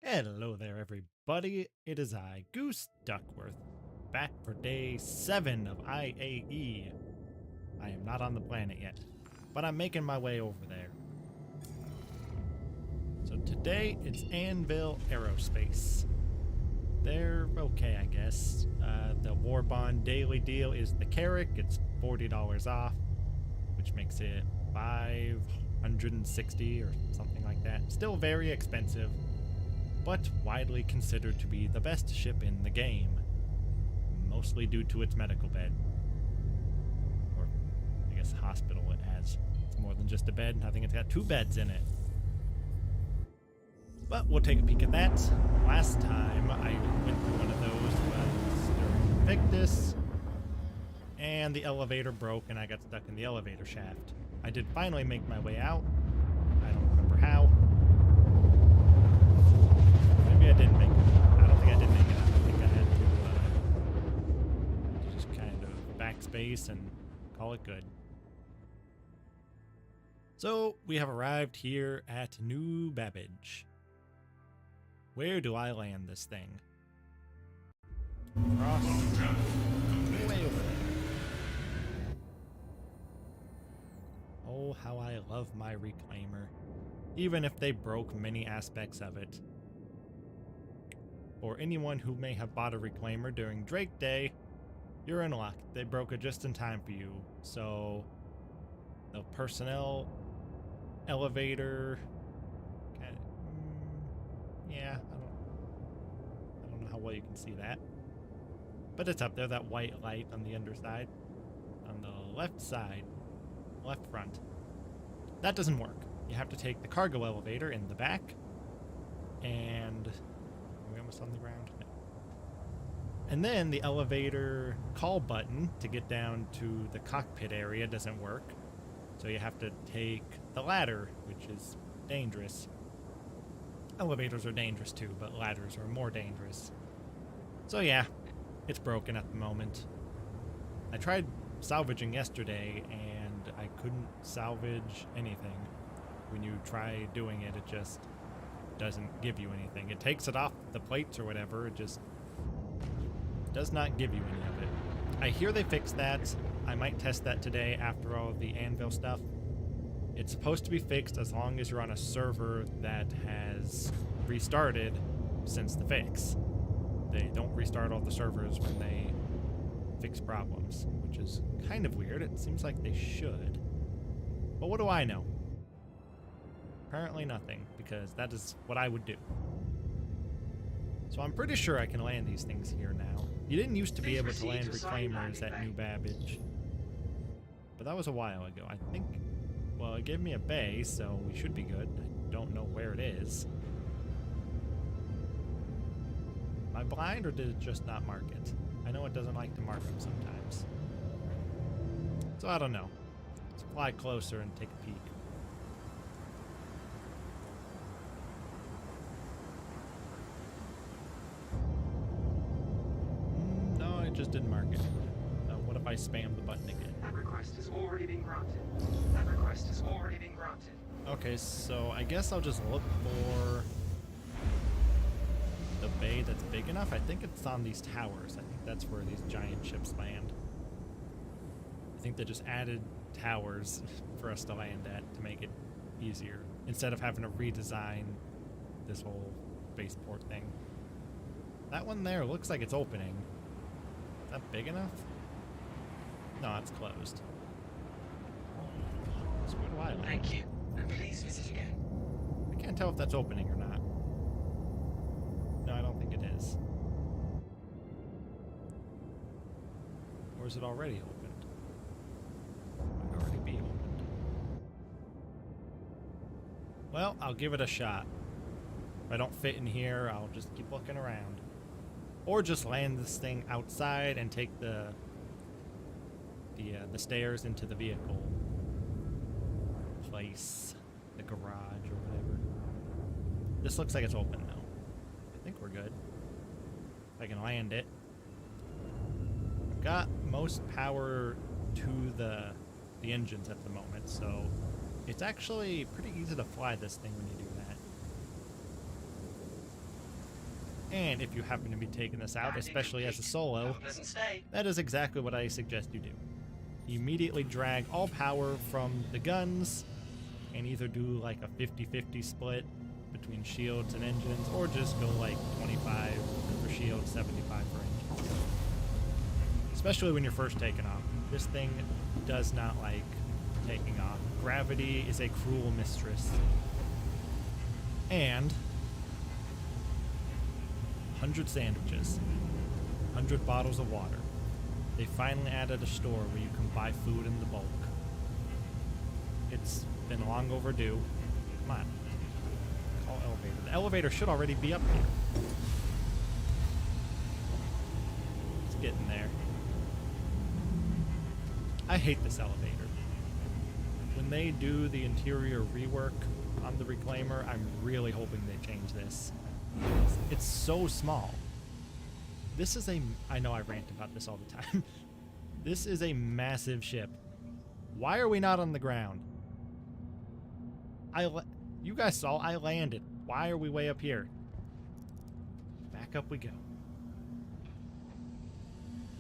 Hello there, everybody. It is I, Goose Duckworth, back for day 7 of IAE. I am not on the planet yet, but I'm making my way over there. So today, it's Anvil Aerospace. They're okay, I guess. The War Bond daily deal is the Carrick. It's $40 off, which makes it $560 or something like that. Still very expensive, but widely considered to be the best ship in the game, mostly due to its medical bed. Or, I guess, hospital it has. It's more than just a bed. I think it's got 2 beds in it. But we'll take a peek at that. Last time I went through one of those was during Invictus, and the elevator broke and I got stuck in the elevator shaft. I did finally make my way out. I don't remember how. Maybe I didn't make it. I don't think I did make it. I think I had to just kind of backspace and call it good. So we have arrived here at New Babbage. Where do I land this thing? Across. Way over there. Oh, how I love my reclaimer. Even if they broke many aspects of it. For anyone who may have bought a reclaimer during Drake Day, you're in luck. They broke it just in time for you. So, the personnel, elevator, yeah, I don't know how well you can see that. But it's up there, that white light on the underside. On the left side, left front. That doesn't work. You have to take the cargo elevator in the back. And are we almost on the ground? No. And then the elevator call button to get down to the cockpit area doesn't work. So you have to take the ladder, which is dangerous. Elevators are dangerous too, but ladders are more dangerous. So yeah, it's broken at the moment. I tried salvaging yesterday and I couldn't salvage anything. When you try doing it, it just doesn't give you anything. It takes it off the plates or whatever, it just does not give you any of it. I hear they fixed that. I might test that today after all of the Anvil stuff. It's supposed to be fixed as long as you're on a server that has restarted since the fix. They don't restart all the servers when they fix problems, which is kind of weird. It seems like they should. But what do I know? Apparently nothing, because that is what I would do. So I'm pretty sure I can land these things here now. You didn't used to be able to land reclaimers at New Babbage, but that was a while ago. I think, well, it gave me a bay, so we should be good. I don't know where it is. Am I blind, or did it just not mark it? I know it doesn't like to mark them sometimes. So I don't know. Let's fly closer and take a peek. No, it just didn't mark it. What if I spam the button again? That request has already been granted. That request has already been granted. Okay, so I guess I'll just look for the bay that's big enough. I think it's on these towers. I think that's where these giant ships land. I think they just added towers for us to land at to make it easier, instead of having to redesign this whole spaceport thing. That one there looks like it's opening. Is that big enough? No, it's closed. So where do I land? Thank you, and please visit again. I can't tell if that's opening or not. No, I don't think it is. Or is it already opened? It might already be opened. Well, I'll give it a shot. If I don't fit in here, I'll just keep looking around. Or just land this thing outside and take the stairs into the vehicle place, the garage or whatever. This looks like it's open though. I think we're good. If I can land it. I've got most power to the engines at the moment, so it's actually pretty easy to fly this thing when you do that. And if you happen to be taking this out, especially as a solo, Have a pleasant stay. that is exactly what I suggest you do. Immediately drag all power from the guns and either do like a 50-50 split between shields and engines, or just go like 25 for shields, 75 for engines. Especially when you're first taking off. This thing does not like taking off. Gravity is a cruel mistress. And 100 sandwiches, 100 bottles of water. They finally added a store where you can buy food in the bulk. It's been long overdue. Come on. Call elevator. The elevator should already be up here. It's getting there. I hate this elevator. When they do the interior rework on the Reclaimer, I'm really hoping they change this. It's so small. This is a... I know I rant about this all the time. This is a massive ship. Why are we not on the ground? You guys saw I landed. Why are we way up here? Back up we go.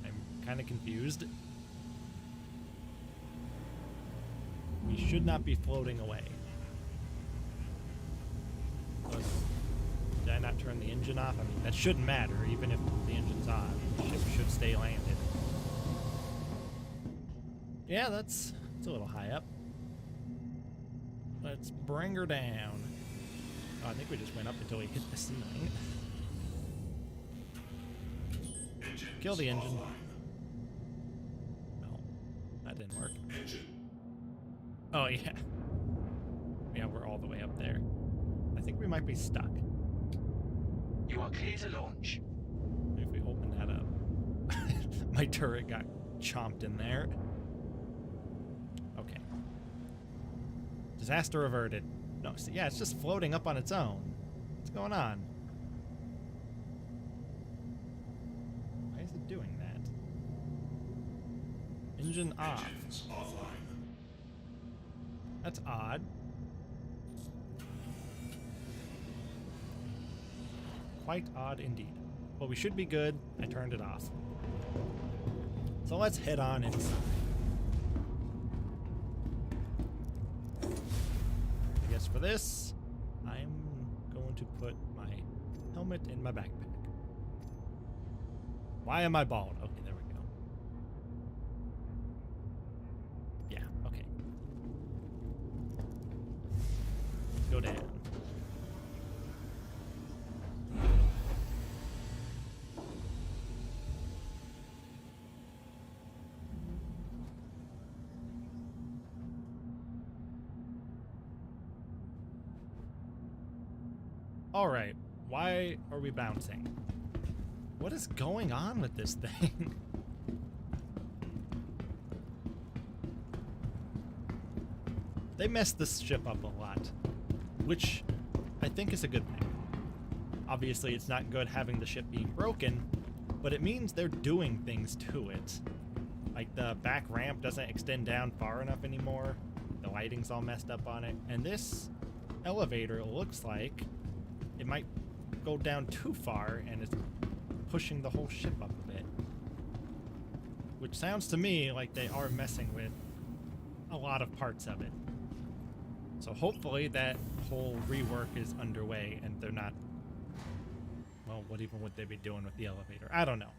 I'm kind of confused. We should not be floating away. Did I not turn the engine off? I mean, that shouldn't matter, even if the engine's on. The ship should stay landed. Yeah, it's a little high up. Let's bring her down. Oh, I think we just went up until we hit the ceiling. Kill the engine. No, that didn't work. Oh, yeah. Yeah, we're all the way up there. I think we might be stuck. You are clear to launch. If we open that up. My turret got chomped in there. Okay. Disaster averted. No, so yeah, it's just floating up on its own. What's going on? Why is it doing that? Engine off. That's odd. Quite odd indeed. Well, we should be good. I turned it off. So let's head on inside. I guess for this, I'm going to put my helmet in my backpack. Why am I bald? Okay, there we go. Yeah, okay. Go down. Alright, why are we bouncing? What is going on with this thing? They messed this ship up a lot, which I think is a good thing. Obviously, it's not good having the ship being broken, but it means they're doing things to it. Like, the back ramp doesn't extend down far enough anymore. The lighting's all messed up on it. And this elevator looks like it might go down too far, and it's pushing the whole ship up a bit. Which sounds to me like they are messing with a lot of parts of it. So hopefully that whole rework is underway and they're not... Well, what even would they be doing with the elevator? I don't know.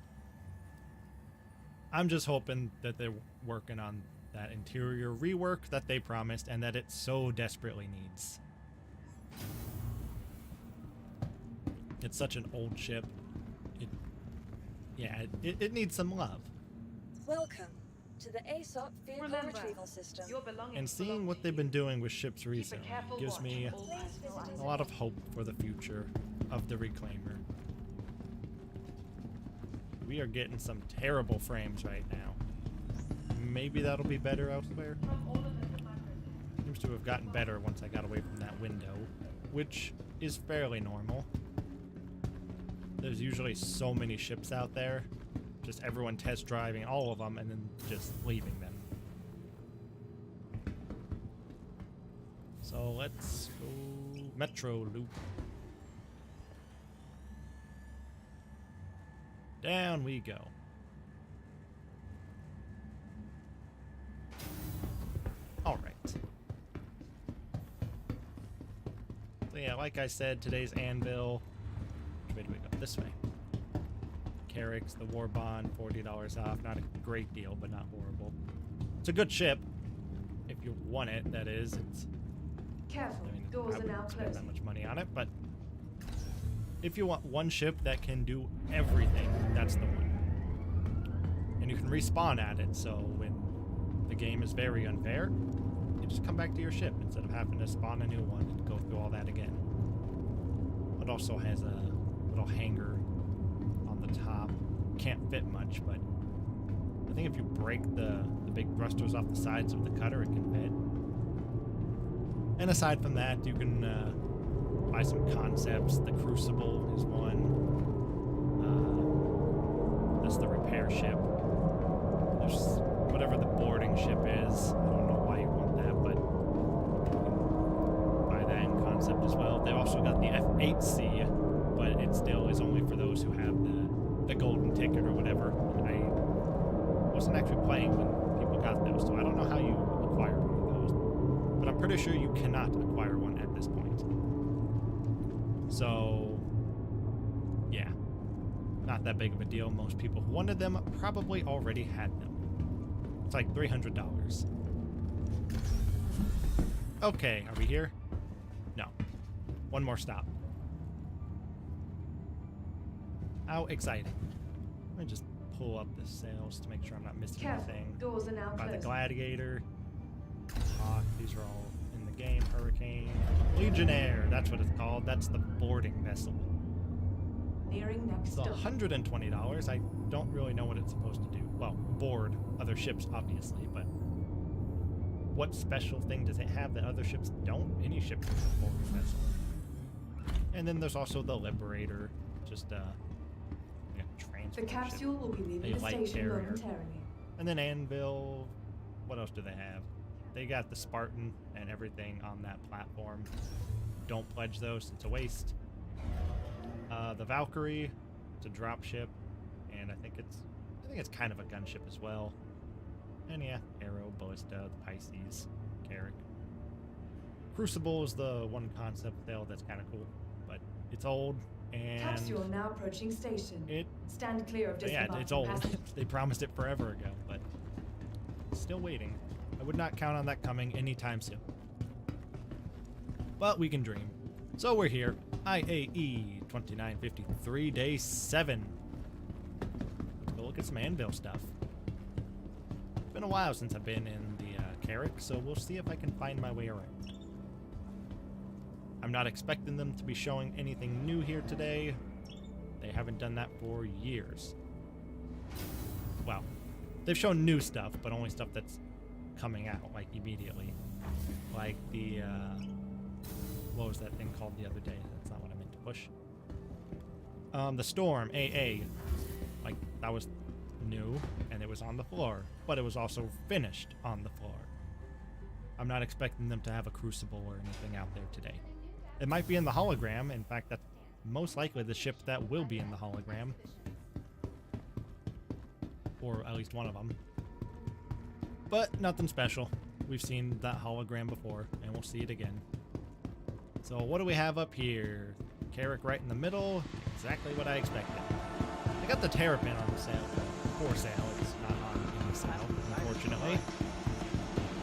I'm just hoping that they're working on that interior rework that they promised and that it so desperately needs. It's such an old ship. It needs some love. Welcome to the ASOP vehicle Remember, retrieval system. your belongings And seeing belong what to they've you. been doing with ships Keep a recently careful gives watch me on all Please personal visit a lot of hope for the future of the Reclaimer. We are getting some terrible frames right now. Maybe that'll be better elsewhere. Seems to have gotten better once I got away from that window, which is fairly normal. There's usually so many ships out there, just everyone test driving all of them and then just leaving them. So let's go Metro Loop. Down we go. All right. So yeah, like I said, today's Anvil. Which way do we go? This way. Carrick's, the War Bond, $40 off. Not a great deal, but not horrible. It's a good ship. If you want it, that is. It's, Careful, I mean, doors I are now wouldn't spend that closing. much money on it, but if you want one ship that can do everything, that's the one. And you can respawn at it, so when the game is very unfair, you just come back to your ship instead of having to spawn a new one and go through all that again. It also has a little hangar on the top. Can't fit much, but I think if you break the big thrusters off the sides of the cutter, it can fit. And aside from that, you can buy some concepts. The Crucible is one. That's the repair ship. There's whatever the boarding ship is. I don't know why you want that, but you can buy that in concept as well. They also got the F8C, but it still is only for those who have the golden ticket or whatever. I wasn't actually playing when people got those, so I don't know how you acquire one of those. But I'm pretty sure you cannot acquire one at this point. So, yeah. Not that big of a deal. Most people who wanted them probably already had them. It's like $300. Okay, are we here? No. One more stop. How exciting. Let me just pull up the sails to make sure I'm not missing Careful, anything. doors are now By the closing. Gladiator. Hawk, these are all in the game. Hurricane. Legionnaire, that's what it's called. That's the boarding vessel. Nearing next It's stop. $120. I don't really know what it's supposed to do. Well, board other ships, obviously, but what special thing does it have that other ships don't? Any ship is a boarding vessel. And then there's also the Liberator, just a transport The ship. capsule will be leaving A the light station carrier. momentarily. And then Anvil, what else do they have? They got the Spartan and everything on that platform. Don't pledge those, it's a waste. The Valkyrie, it's a drop ship, and I think it's kind of a gunship as well. And yeah, Arrow, Ballista, the Pisces, Carrick. Crucible is the one concept sail that's kind of cool, but it's old and Capsule now approaching station. it Stand clear of yeah, disembarking it's old. passengers. They promised it forever ago, but still waiting. I would not count on that coming anytime soon. But we can dream. So we're here. IAE 2953, day 7. Let's go look at some Anvil stuff. It's been a while since I've been in the Carrick, so we'll see if I can find my way around. I'm not expecting them to be showing anything new here today. They haven't done that for years. Well, they've shown new stuff, but only stuff that's coming out, like, immediately. Like the, what was that thing called the other day? That's not what I meant to push. The Storm, AA. Like, that was new, and it was on the floor, but it was also finished on the floor. I'm not expecting them to have a Crucible or anything out there today. It might be in the hologram. In fact, that's most likely the ship that will be in the hologram. Or at least one of them. But nothing special. We've seen that hologram before, and we'll see it again. So what do we have up here? Carrick right in the middle. Exactly what I expected. I got the Terrapin on the sail. For sale. It's not on any sale, unfortunately.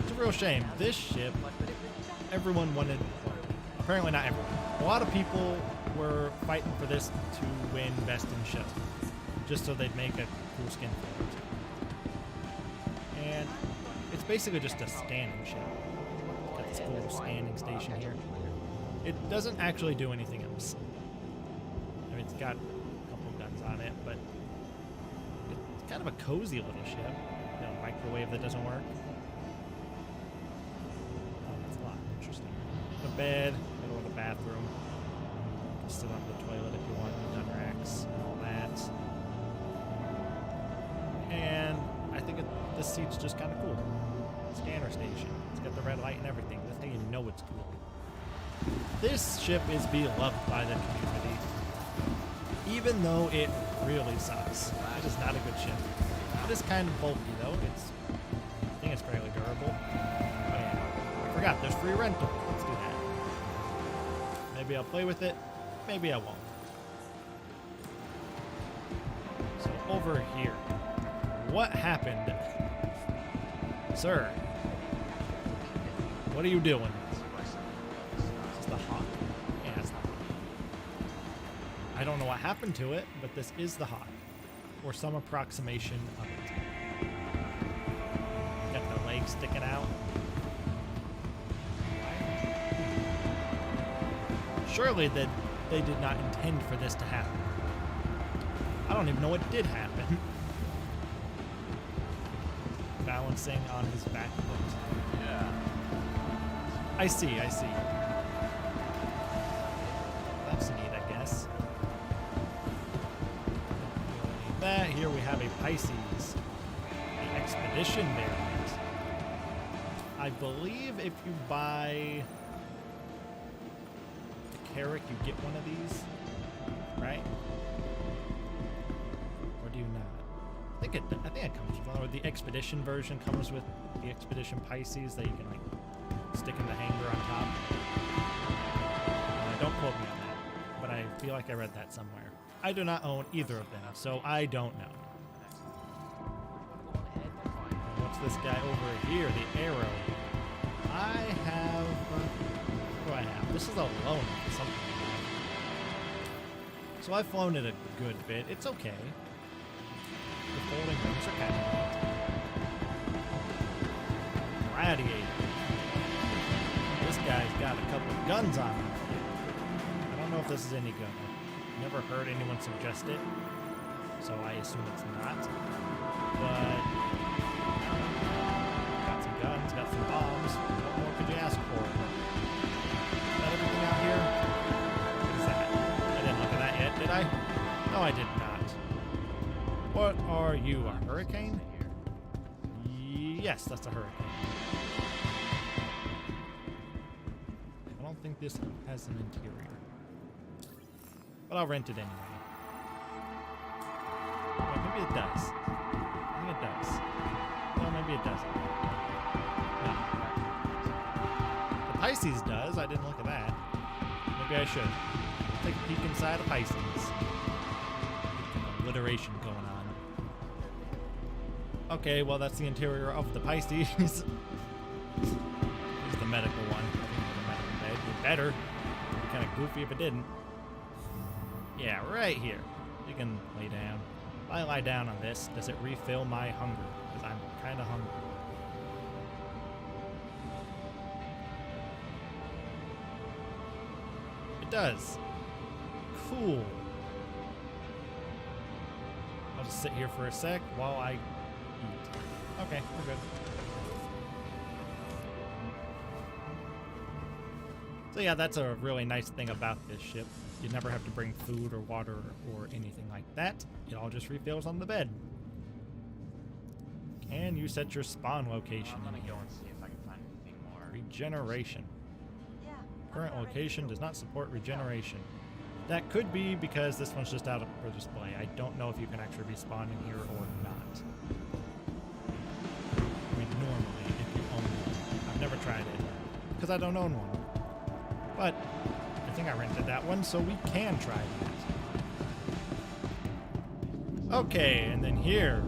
It's a real shame. This ship, everyone wanted... Apparently not everyone. A lot of people were fighting for this to win Best in Show. Just so they'd make a cool skin for it. And it's basically just a scanning ship. Got this cool scanning station here. It doesn't actually do anything else. I mean, it's got a couple guns on it, but it's kind of a cozy little ship. You know, microwave that doesn't work. Oh, that's a lot. Interesting. The bed, middle of the bathroom. You can sit on the toilet if you want, gun racks, and all that. And I think this seat's just kind of cool. Scanner station. It's got the red light and everything. That's how you know it's cool. This ship is beloved by the community. even though it really sucks. It is not a good ship. It is kind of bulky though. I think it's fairly durable. Oh yeah, I forgot there's free rental. Let's do that. Maybe I'll play with it. Maybe I won't. So over here, what happened, sir? What are you doing? Is this the Hawk? Yeah, it's the Hawk. I don't know what happened to it, but this is the Hawk, or some approximation of it. Got the legs sticking out. Surely that they did not intend for this to happen. I don't even know what did happen. Balancing on his back foot. Yeah. I see. That's neat, I guess. That here we have a Pisces, the Expedition variant. I believe if you buy the Carrack, you get one of these, right? Or do you not? I think it comes with one. Or the Expedition version comes with the Expedition Pisces that you can like stick in the hanger on top. Don't quote me on that, but I feel like I read that somewhere. I do not own either of them, so I don't know. And what's this guy over here? The Arrow. I have. What do I have? This is a loan for something. So I've flown it a good bit. It's okay. The folding wings are kind of neat. Radiator. This guy's got a couple of guns on him. I don't know if this is any good. I've never heard anyone suggest it, so I assume it's not. But got some guns, got some bombs. What more could you ask for? Is that everything out here? What is that? I didn't look at that yet, did I? No, I did not. What are you, a hurricane? Yes, that's a hurricane. I don't think this has an interior. But I'll rent it anyway. Well, maybe it does. I think it does. No, maybe it doesn't. No. The Pisces does. I didn't look at that. Maybe I should. Take a peek inside a Pisces. Alliteration going on. Okay, well that's the interior of the Pisces. Here's the medical one. I think the medical bed. It better. It'd be kind of goofy if it didn't. Yeah, right here. You can lay down. If I lie down on this, does it refill my hunger? Because I'm kind of hungry. It does. Cool. I'll just sit here for a sec while I eat. Okay, we're good. So yeah, that's a really nice thing about this ship. You never have to bring food or water or anything like that. It all just refills on the bed. And you set your spawn location. I'm gonna go and see if I can find anything more. Regeneration. Current location does not support regeneration. That could be because this one's just out for display. I don't know if you can actually respawn in here or not. I mean, normally, if you own one. I've never tried it because I don't own one. But I think I rented that one, so we can try that. Okay, and then here.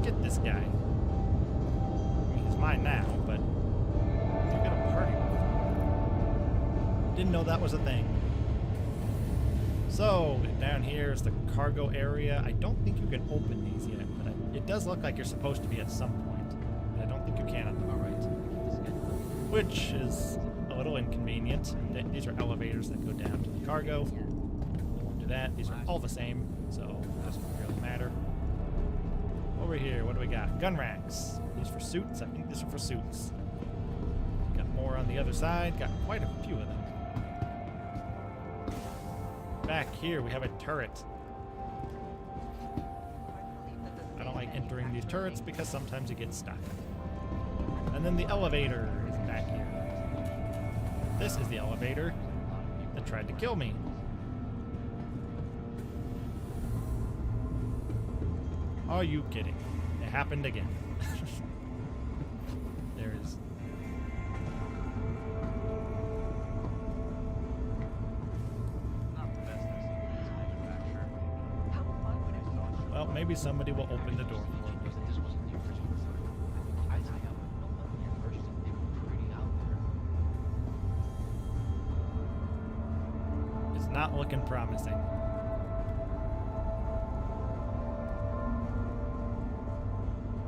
Get this guy. I mean, he's mine now, but you got a party with him. Didn't know that was a thing. So, down here is the cargo area. I don't think you can open these yet, but it does look like you're supposed to be at some point. But I don't think you can at the moment. Which is a little inconvenient. These are elevators that go down to the cargo. You won't do that. These are all the same, so it doesn't really matter. Over here, what do we got? Gun racks. These for suits? I think these are for suits. Got more on the other side. Got quite a few of them. Back here, we have a turret. I don't like entering these turrets because sometimes you get stuck. And then the elevator is back here. This is the elevator that tried to kill me. Are you kidding? It happened again. There is... Not the best I've seen from this manufacturer. Well, maybe somebody will open the door for me. This wasn't the original design. I have no versions. They were pretty out there. It's not looking promising.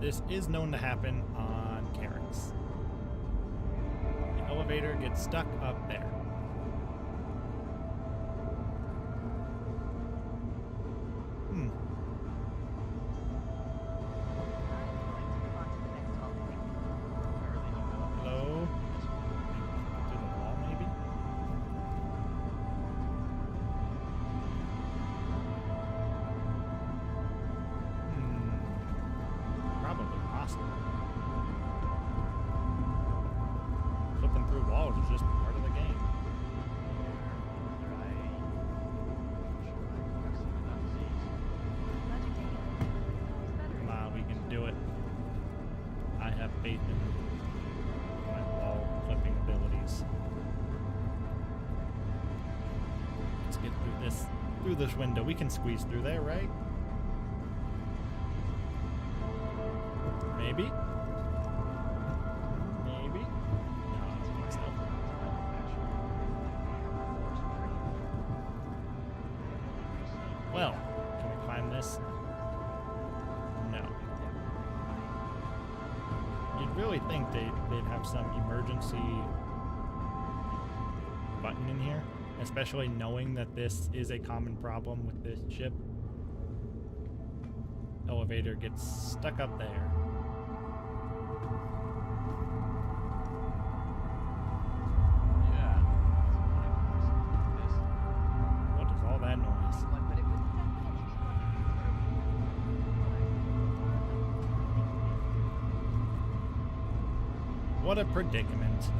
This is known to happen on Carracks. The elevator gets stuck up there. Hello? Through the wall, maybe? Probably possible. Flipping through walls is just part of the game. Come on, we can do it. I have faith in my wall flipping abilities. Let's get through this window. We can squeeze through there, right? Maybe? Maybe? No, I don't think so. Well, can we climb this? No. You'd really think they'd have some emergency button in here, especially knowing that this is a common problem with this ship. Elevator gets stuck up there. What is all that noise? What a predicament.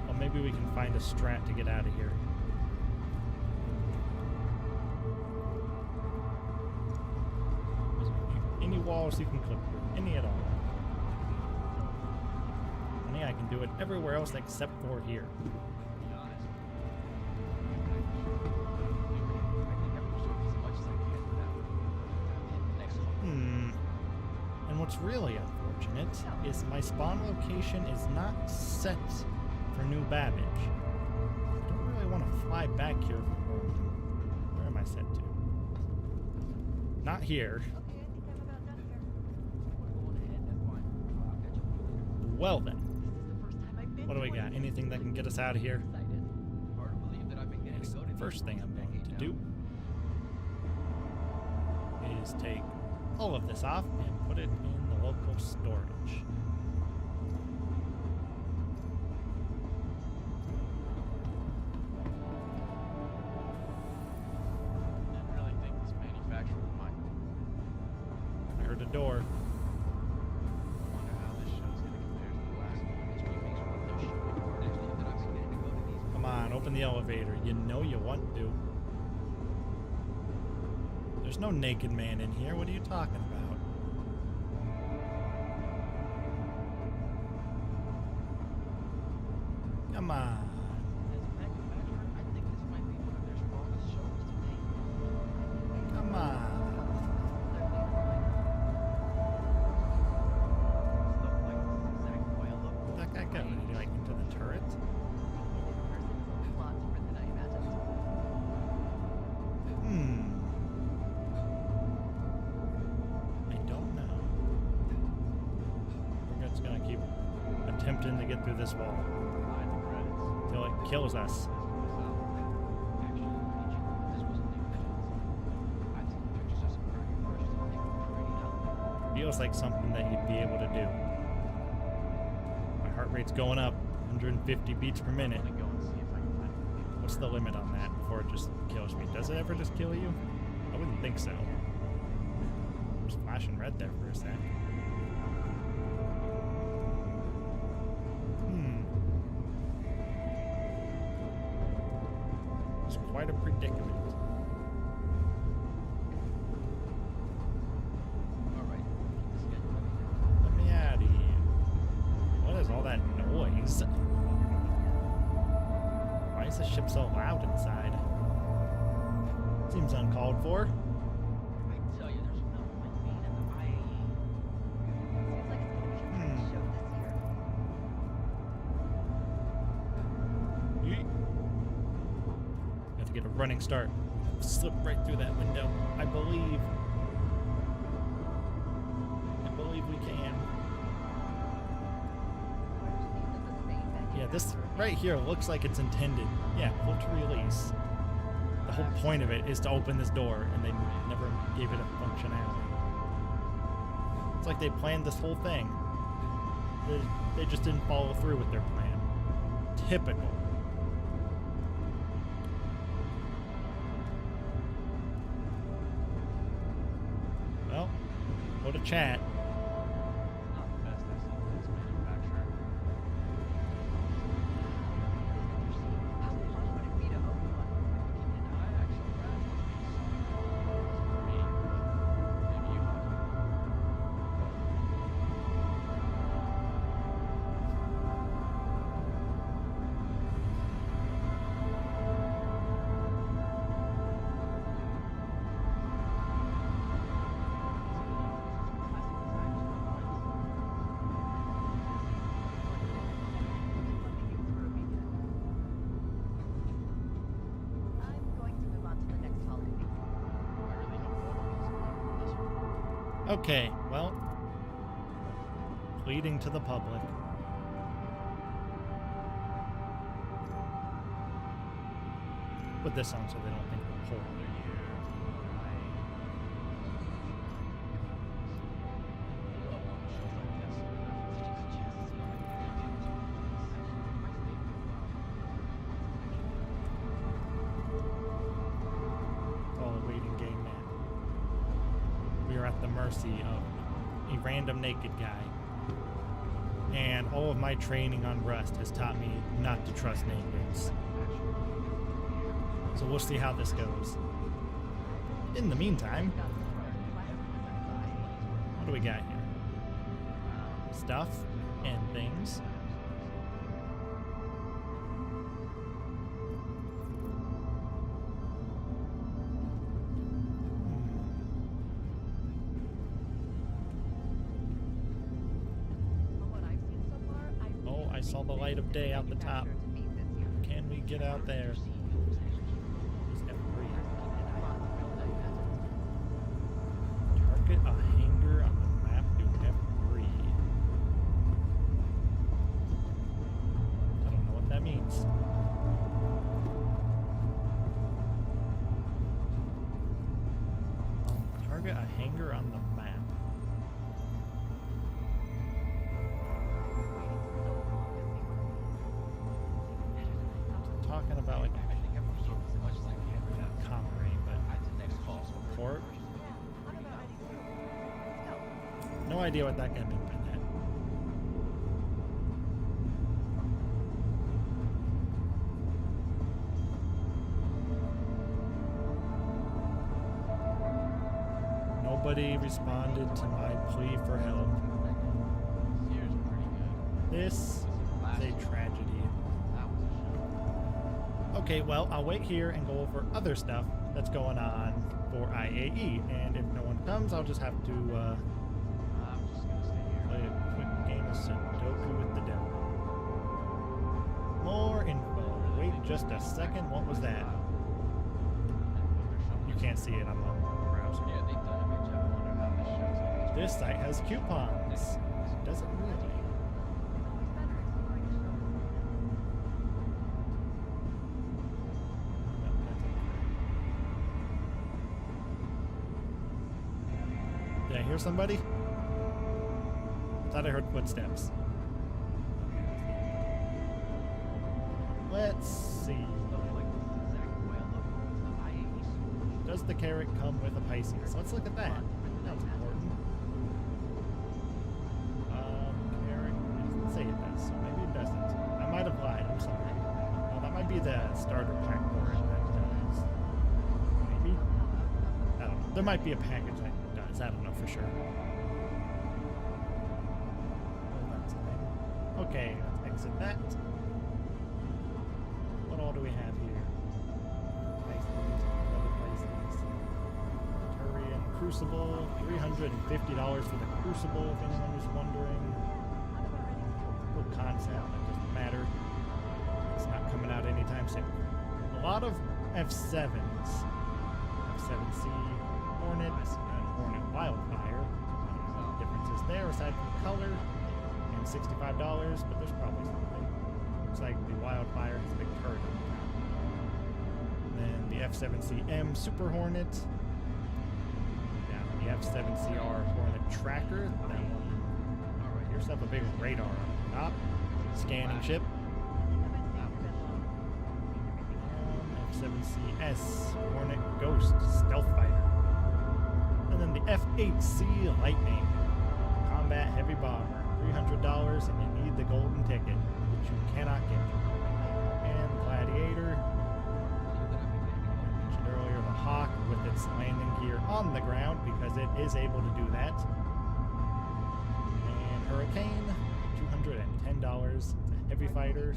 Well, maybe we can find a strat to get out of here. Any walls you can clip through, any at all. And I can do it everywhere else except for here. And what's really unfortunate is my spawn location is not set for New Babbage. I don't really want to fly back here where am I set to? Not here. Well then. What do we got? Anything that can get us out of here? Yes, the first thing I'm going to do is take all of this off and put it in the local storage. Didn't really think this manufacturer would mind. I heard a door. I wonder how this show's gonna compare to the last one. Come on, open the elevator. You know you want to. There's no naked man in here. What are you talking about? Come on. Come on. Where'd that guy go? Did he like into the turret? I don't know. We're just gonna keep attempting to get through this wall until it kills us. Feels like something that you'd be able to do. My heart rate's going up, 150 beats per minute. What's the limit on that before it just kills me? Does it ever just kill you? I wouldn't think so. It was flashing red there for a sec. quite a predicament. Alright, this guy coming. Let me out of here. What is all that noise? Why is the ship so loud inside? Seems uncalled for. I tell you, there's no point being in the IAE. Seems like it's gonna be a great show this year. Yeet. Have to get a running start. Slip right through that window. I believe we can. Yeah, this right here looks like it's intended. Yeah, pull to release. The whole point of it is to open this door, and they never gave it a functionality. It's like they planned this whole thing. They just didn't follow through with their plan. Typical. Well, go to chat. Not the best I've seen for this manufacturer. How long would it be to open one? I actually ran one of these. For me. Maybe you have. I'm going to move on to the next holiday. I really hope one of these will be this one. Okay, well, pleading to the public. Put this on so they don't think we're poor. It's all a waiting game now. We are at the mercy of a random naked guy. And all of my training on Rust has taught me not to trust nakeds. So we'll see how this goes. In the meantime, what do we got here? Stuff and things. From what I've seen so far, Oh, I saw the light of day out the top. Can we get out there? Is F3. Target a hanger on the map to F3. I don't know what that means. Target a hanger on the map. Talking about like I think I'm absorbing as much as I can right now. Comrie, but That's the next call. port? I'm about ready to go. Let's go. No idea what that guy meant by that. Nobody responded to my plea for help. This year's pretty good. This is a tragedy. That was a show. Okay, well, I'll wait here and go over other stuff that's going on for IAE. And if no one comes, I'll just have to I'm just gonna stay here. play a quick game of Sudoku with the devil. More info. Wait just a second. What was that? You can't see it. I'm on the browser. Yeah, they've done a good job. I wonder how this show's gonna This site has coupons. Does it really? No, that's okay. Did I hear somebody? Thought I heard footsteps. Let's see. Stuff like this is exactly why I love going to the IAE school. Does the carrot come with a Pisces? Let's look at that. That's important. Carrot. It doesn't say it does, so maybe it doesn't. I might have lied. I'm sorry. That might be the starter pack for it. But, There might be a package that does. I don't know for sure. Oh, that's a thing. Okay, let's exit that. What all do we have here? Places, other places. Turian Crucible, $350 for the Crucible, if anyone was wondering. Good concept, it doesn't matter. It's not coming out anytime soon. A lot of F7s. F7C Hornet and Hornet Wildfire. Differences there aside from color and $65, but there's probably something. Looks like the Wildfire has a big turret on the top. Then the F7CM Super Hornet. Down the F7CR Hornet Tracker. That one. Alright, yourself a big radar on the top. Scanning ship. F7CS Hornet Ghost Stealth Fighter. And then the F8C Lightning Combat Heavy Bomber. $300 and you need the golden ticket, which you cannot get. And Gladiator. I mentioned earlier the Hawk with its landing gear on the ground because it is able to do that. And Hurricane, $210. It's a heavy fighter.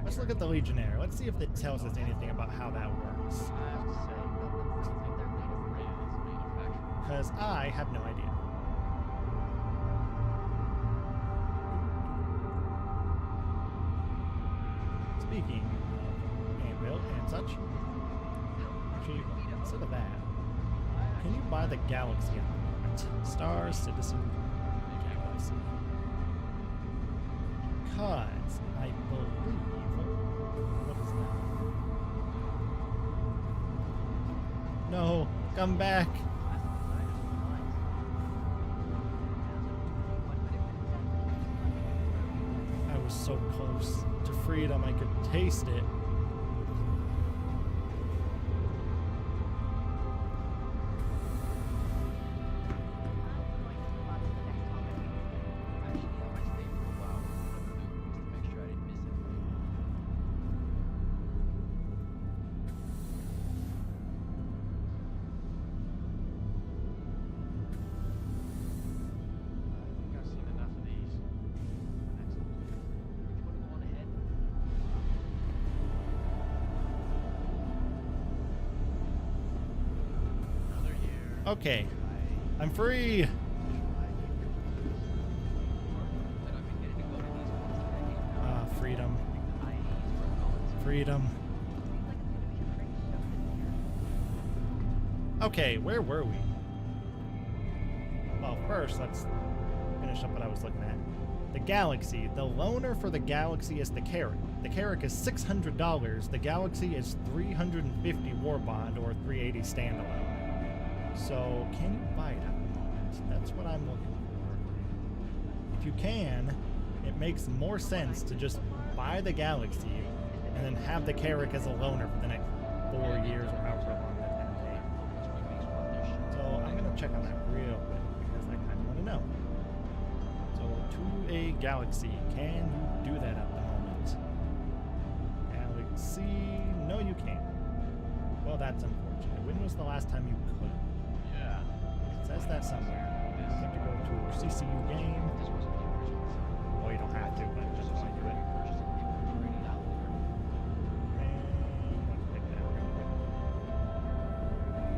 Let's look at the Legionnaire. Let's see if it tells us anything about how that works. I have to say, their latest manufacturer. Because I have no idea. Speaking of Anvil and such, actually, instead of that, can you buy the Galaxy at the moment? Star Citizen Galaxy. Because I believe. What is that? No, come back. I was so close to freedom, I could taste it. Actually, I might stay for a while. Just to make sure I didn't miss it. I think I've seen enough of these. Next one. Which one do we want to head? Another year. Okay, I'm free. Ah, freedom. Freedom. Okay, where were we? Well, first, let's finish up what I was looking at. The Galaxy. The loaner for the Galaxy is the Carrack. The Carrack is $600. The Galaxy is $350 war bond or $380 standalone. So, can you buy it at the moment? That's what I'm looking for. If you can, it makes more sense to just buy the Galaxy and then have the Carrack as a loaner for the next 4 years or however long that's going to take. So, I'm going to check on that real quick because I kind of want to know. So, to a Galaxy, can you do that at the moment? Galaxy, no you can't. Well, that's unfortunate. When was the last time you could? Yeah. It says that somewhere. You have to go to CCU game. This wasn't the original design. Well, you don't have to, but I just want to do it.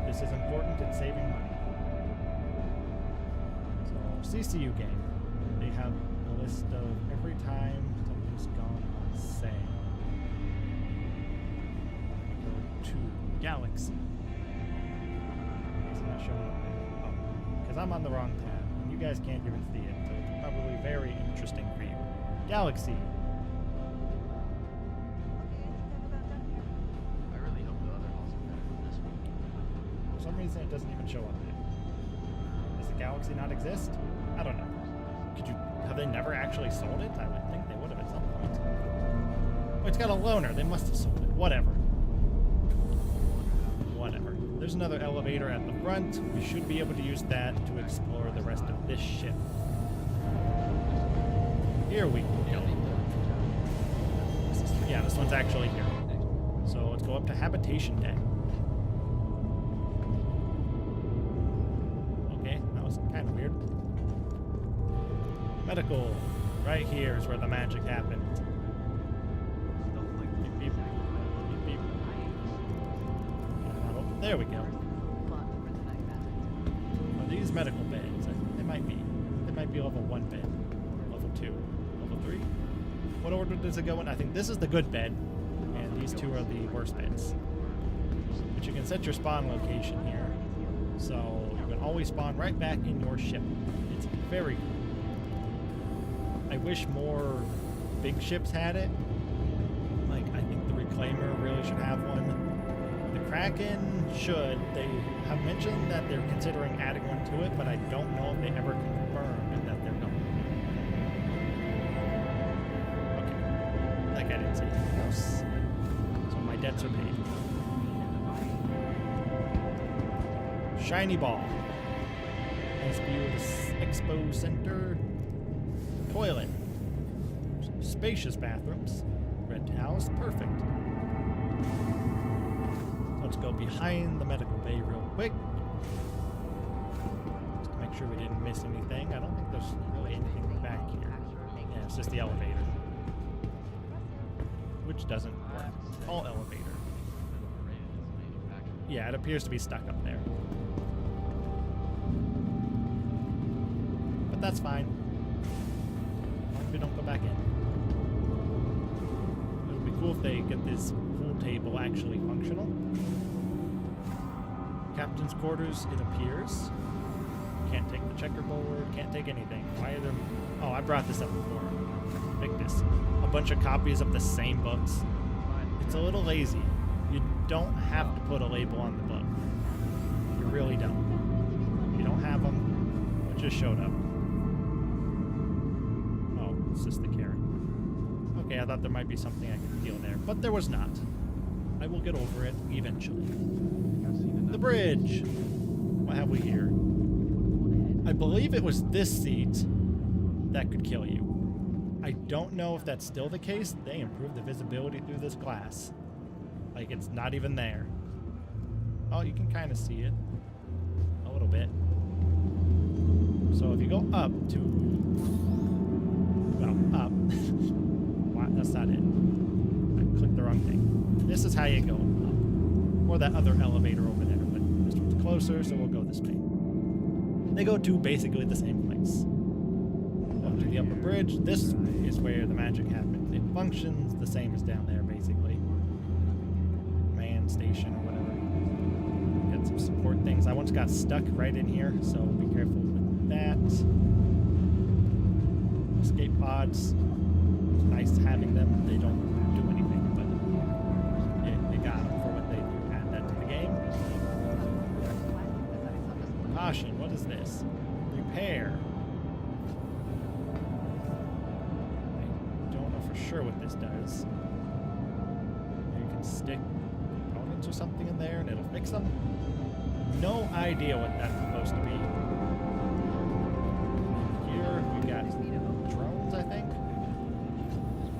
This is important in saving money. So, CCU game. They have a list of every time something's gone on sale. Go to Galaxy. It's not showing up there. Oh, because I'm on the wrong tab. And you guys can't even see it, so it's probably very interesting for you. Galaxy. I really hope the other halls are better than this one. For some reason, it doesn't even show up there. Does the Galaxy not exist? I don't know. Have they never actually sold it? I would think they would have at some point. Oh, it's got a loaner. They must have sold it. Whatever. Whatever. There's another elevator at the front. We should be able to use that to explore the rest of this ship. Here we go. This one's actually here. So let's go up to habitation deck. Medical. Right here is where the magic happens. Beep, beep. Beep, beep. Oh, there we go. Are these medical beds? They might be. They might be level 1 bed. Level 2. Level 3? What order does it go in? I think this is the good bed. And these two are the worst beds. But you can set your spawn location here. So you can always spawn right back in your ship. It's very cool. I wish more big ships had it. Like, I think the Reclaimer really should have one. The Kraken should. They have mentioned that they're considering adding one to it, but I don't know if they ever confirmed that they're going. Okay. Like I didn't see anything else. So my debts are paid. Shiny ball. Nice view of the Expo Center. Toilet. Spacious bathrooms. Red towels. Perfect. Let's go behind the medical bay real quick. Just to make sure we didn't miss anything. I don't think there's really anything back here. Yeah, it's just the elevator. Which doesn't work. All elevator. Yeah, it appears to be stuck up there. But that's fine. As long as we don't go back in. It would be cool if they get this pool table actually functional. Captain's quarters, it appears. Can't take the checkerboard, can't take anything. Why are there... Oh, I brought this up before. Victus. A bunch of copies of the same books. It's a little lazy. You don't have to put a label on the book. You really don't. If you don't have them, it just showed up. Oh, it's just the carrot. Okay, I thought there might be something I could feel there, but there was not. I will get over it eventually. The bridge! What have we here? I believe it was this seat that could kill you. I don't know if that's still the case. They improved the visibility through this glass. Like, it's not even there. Oh, you can kind of see it. A little bit. So if you go up to... Well, up. What? That's not it. I clicked the wrong thing. This is how you go up. Or that other elevator over there. But this one's closer, so we'll go this way. They go to basically the same place. Up to the upper bridge. This is where the magic happens. It functions the same as down there, basically. Man station or whatever. Got some support things. I once got stuck right in here, so be careful with that. Escape pods. It's nice having them. They don't do anything, but you got them for what they do. Add that to the game. Caution, what is this? Repair. I don't know for sure what this does. You can stick components or something in there and it'll fix them. No idea what that's supposed to be. Here we got drones, I think.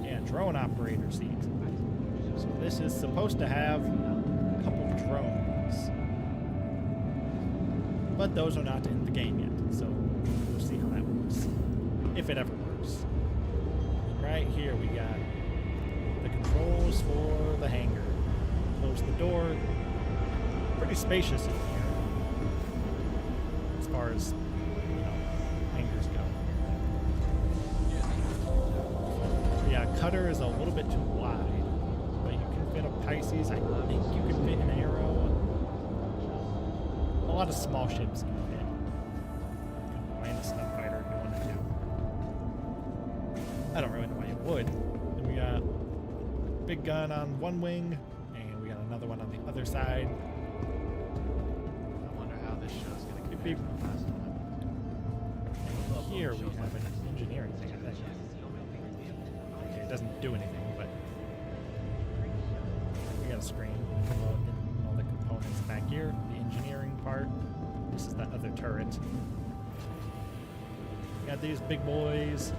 Yeah, drone operator seat. So this is supposed to have a couple of drones. But those are not in the game yet, so we'll see how that works. If it ever works. Right here we got the controls for the hangar. Close the door. Pretty spacious in here. As far as, hangars go. Yeah, cutter is a little bit too wide. But you can fit a Pisces. I think you can fit an Arrow. A lot of small ships can fit. Land a snuff fighter if you wanted to. I don't really know why you would. Then we got big gun on one wing, and we got another one on the other side. I wonder how this show's gonna compare Beep. to the last one. Here we have an engineering thing, I think. Okay, it doesn't do anything, but we got a screen. All the components back here. The engineering part. This is that other turret. We got these big boys.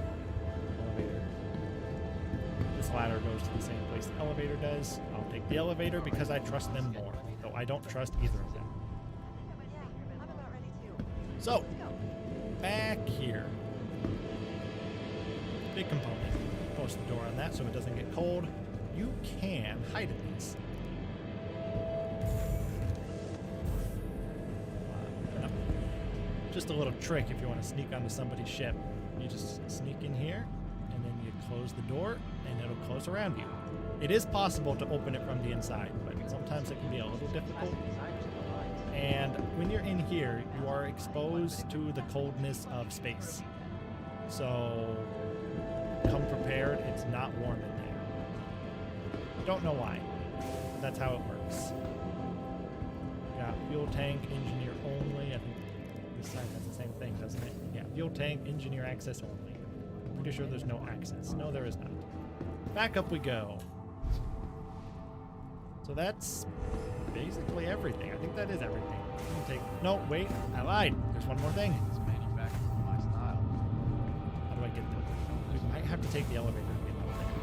Elevator. This ladder goes to the same place the elevator does. I'll take the elevator because I trust them more, though I don't trust either of them. I'm about ready too. So, back here. big component. Close the door on that so it doesn't get cold. You can hide in these. Just a little trick if you want to sneak onto somebody's ship. You just sneak in here, and then you close the door, and it'll close around you. It is possible to open it from the inside, but sometimes it can be a little difficult. And when you're in here, you are exposed to the coldness of space. So come prepared, it's not warm in there. Don't know why. That's how it works. Got fuel tank, engineer only. I think this side has the same thing, doesn't it? Yeah, fuel tank, engineer access only. Pretty sure there's no access. No, there is not. Back up we go. So that's basically everything. I think that is everything. No, wait, I lied. There's one more thing. It's manufactured in my style. How do I get there? We might have to take the elevator to get up there.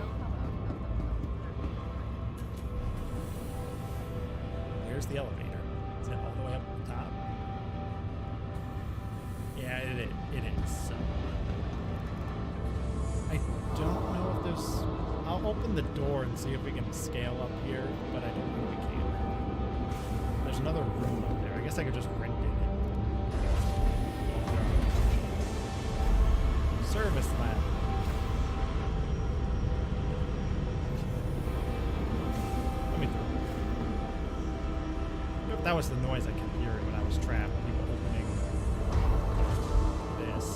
Where's the elevator? Is it all the way up at the top? Yeah, it is. So I don't know if there's... I'll open the door and see if we can scale up here, but I don't think we can. There's another room up there. I guess I could just rent it. Service lab. Let me through. Yep, that was the noise I kept hearing when I was trapped. People opening this.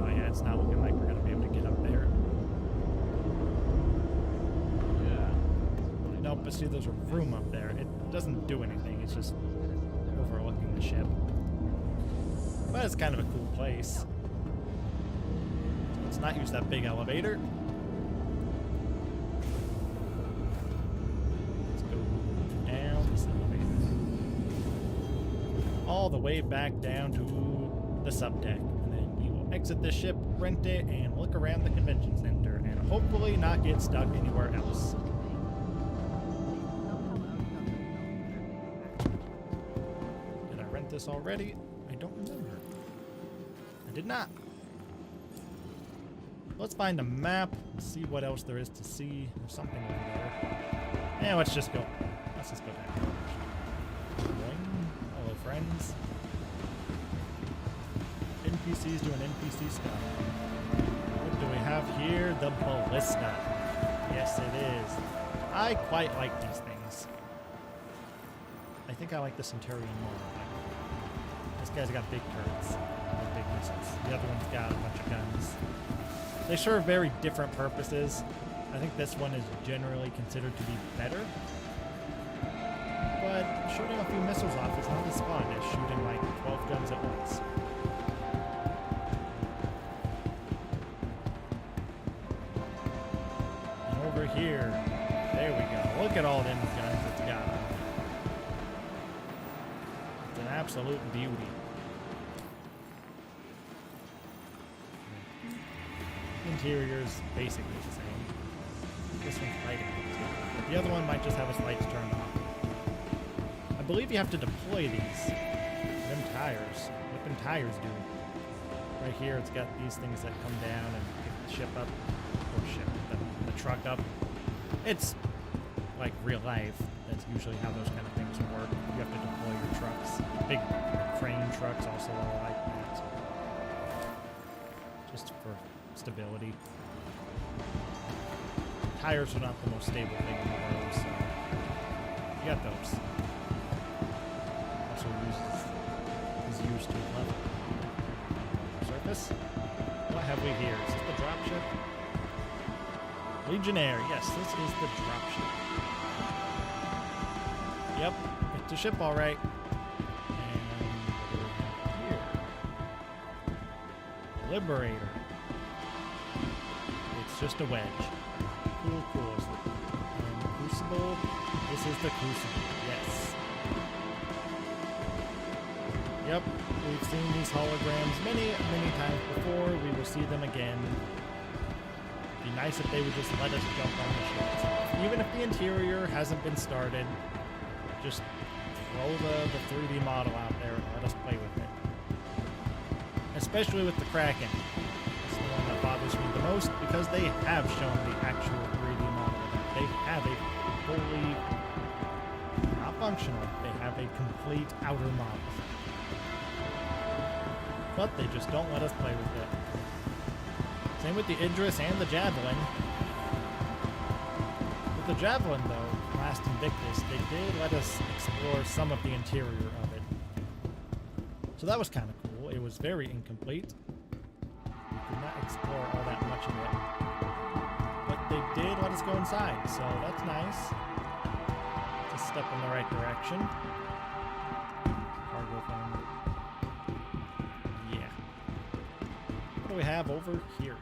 Oh yeah, it's not looking like we're gonna be able to get up there. No, but see, there's a room up there. It doesn't do anything. It's just overlooking the ship. But it's kind of a cool place. Let's not use that big elevator. Let's go down this elevator. All the way back down to the subdeck. And then we will exit the ship, rent it, and look around the convention center. And hopefully not get stuck anywhere else. This already? I don't remember. I did not. Let's find a map and see what else there is to see. There's something over there. Yeah, let's just go. Let's just go down. Hello, friends. NPCs doing NPC stuff. What do we have here? The ballista. Yes, it is. I quite like these things. I think I like the Centurion more. This guy's got big turrets, big missiles. The other one's got a bunch of guns. They serve very different purposes. I think this one is generally considered to be better. But shooting a few missiles off is not as fun as shooting like 12 guns at once. And over here, there we go. Look at all them guns it's got. It's an absolute beauty. Interior's basically the same. This one's lighting up too. The other one might just have its lights turned off. I believe you have to deploy these. Them tires. What them tires do? Right here, it's got these things that come down and pick the ship up. Or ship, the truck up. It's like real life. That's usually how those kind of things work. You have to deploy your trucks. Big crane trucks also are like that. Just for stability. Tires are not the most stable thing in the world, so you got those. Also is used to level. Surface? What have we here? Is this the dropship? Legionnaire, yes, this is the dropship. Yep, it's a ship alright. And what do we have here? Liberator. It's just a wedge. Cool. And Crucible. This is the Crucible. Yes. Yep. We've seen these holograms many times before. We will see them again. It'd be nice if they would just let us jump on the ships. Even if the interior hasn't been started, just throw the 3D model out there and let us play with it. Especially with the Kraken. That's the one impressed me the most because they have shown the actual 3D model of that. They have a fully, not functional, they have a complete outer model. But they just don't let us play with it. Same with the Idris and the Javelin. With the Javelin, though, last Invictus, they did let us explore some of the interior of it. So that was kind of cool. It was very incomplete. We could not explore all that much of it. But they did let us go inside, so that's nice. It's a step in the right direction. Cargo thing. Yeah. What do we have over here?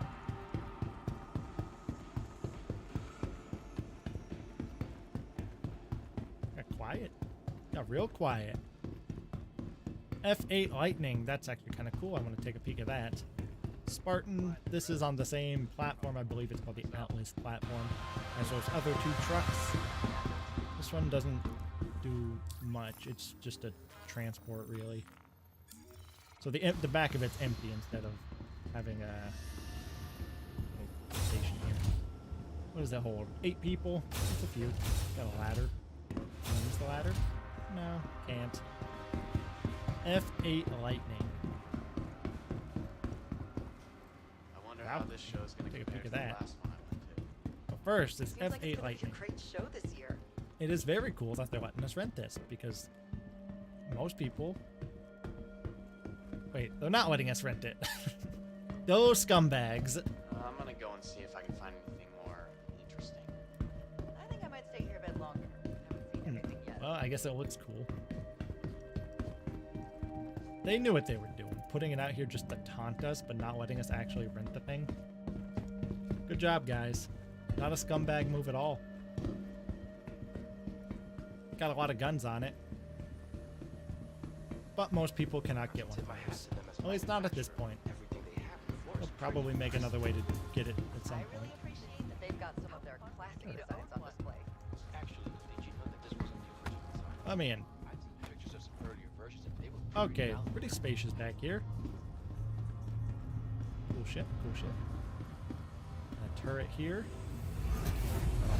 Got quiet. Got real quiet. F8 Lightning. That's actually kind of cool. I want to take a peek at that. Spartan. This is on the same platform. I believe it's called the Atlas platform. As those other two trucks. This one doesn't do much. It's just a transport, really. So the back of it's empty instead of having a station here. What does that hold? 8 people? It's a few. Got a ladder. Can I use the ladder? No, can't. F8 Lightning. I wonder Wow. how this show is going to Take a compare peek to at the that. last one I went to. But first, it's Seems like F8 it's gonna be a Lightning. great show this year. It is very cool that they're letting us rent this because most people. Wait, they're not letting us rent it. Those scumbags. I'm going to go and see if I can find anything more interesting. I think I might stay here a bit longer. Haven't seen anything yet. Well, I guess it looks cool. They knew what they were doing, putting it out here just to taunt us, but not letting us actually rent the thing. Good job, guys. Not a scumbag move at all. Got a lot of guns on it. But most people cannot get one of those. At least not at this point. They'll probably make another way to get it at some I really point. appreciate that they've got some of their classic designs on display. Actually, did you know that this wasn't the original design? Let me in. I've seen pictures of some earlier versions and they were Okay, pretty spacious back here. Cool shit, cool shit. A turret here.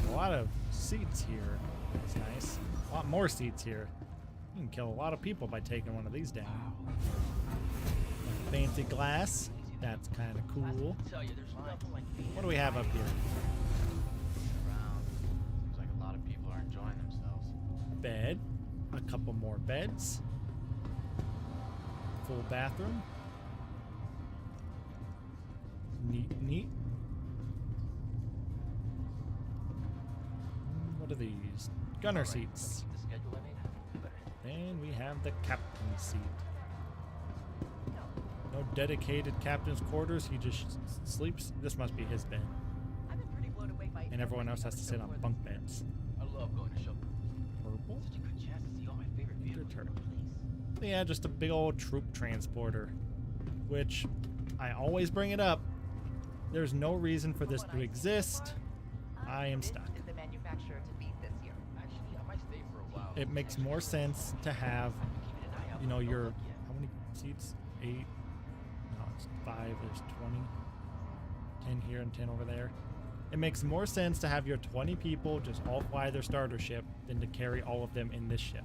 A lot of seats here. That's nice. A lot more seats here. You can kill a lot of people by taking one of these down. Fancy glass. That's kind of cool. tell you, there's nothing like being What do we have up here? Around. Seems like a lot of people are enjoying themselves. Bed. A couple more beds. Full bathroom. Neat, neat. What are these? Gunner seats. the schedule I made. And we have the captain's seat. No dedicated captain's quarters. He just sleeps. This must be his bed. I've been pretty blown away by And everyone else has to sit on bunk beds. I love going to show. Purple. Such a good chance to see all my favorite vehicles turret. in one place. Yeah, just a big old troop transporter. Which, I always bring it up. There's no reason for this to exist. I am stuck. This is the manufacturer to beat this year. Actually, I might stay for a while. It makes more sense to have, Keeping an eye out you know, for no your, luck yet. how many seats? 8? No, it's 5. There's 20. 10 here and 10 over there. It makes more sense to have your 20 people just all fly their starter ship than to carry all of them in this ship.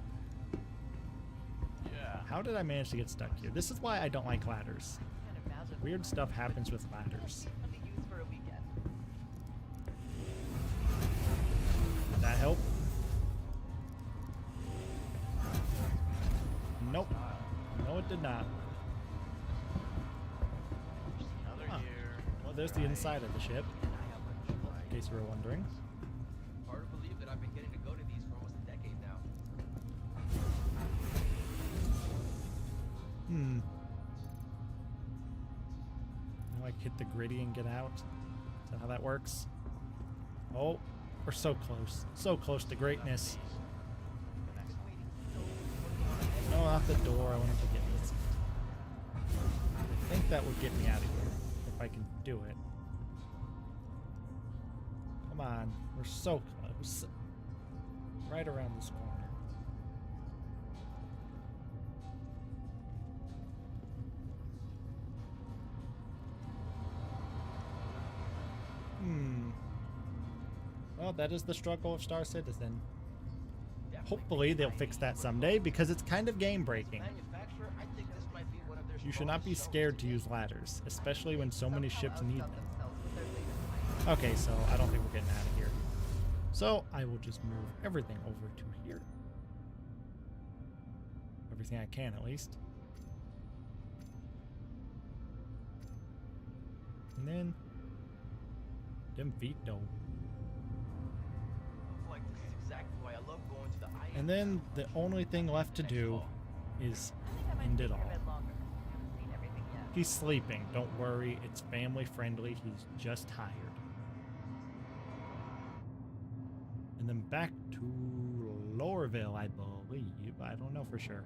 Yeah. How did I manage to get stuck here? This is why I don't like ladders. Can't imagine Weird stuff happens with ladders. what to use for a weekend. Did that help? Nope. No, it did not. Another Huh. year. Well, there's the inside of the ship, in case you were wondering. Hard to believe that I've been getting to go to these for almost a decade now. Now I hit the gritty and get out. Is that how that works? Oh, we're so close. So close to greatness. The next one. No, not the door. I wanted to get this. I think that would get me out of here. If I can do it. Come on. We're so close. Right around this corner. that is the struggle of Star Citizen. Hopefully they'll fix that someday because it's kind of game breaking. Manufacturer, I think this might be one of their You should not be strongest scared to sellers use ladders, especially when so many ships need them. Themselves with their latest hype. Okay, so I don't think we're getting out of here. So I will just move everything over to here. Everything I can, at least. And then... Them feet don't. Like, this is exactly why I love going to the IAE. And then the only thing left to do is I think I might end be it here a all. bit longer. I haven't seen everything yet. He's sleeping. Don't worry. It's family friendly. He's just tired. And then back to Lorville, I believe. I don't know for sure.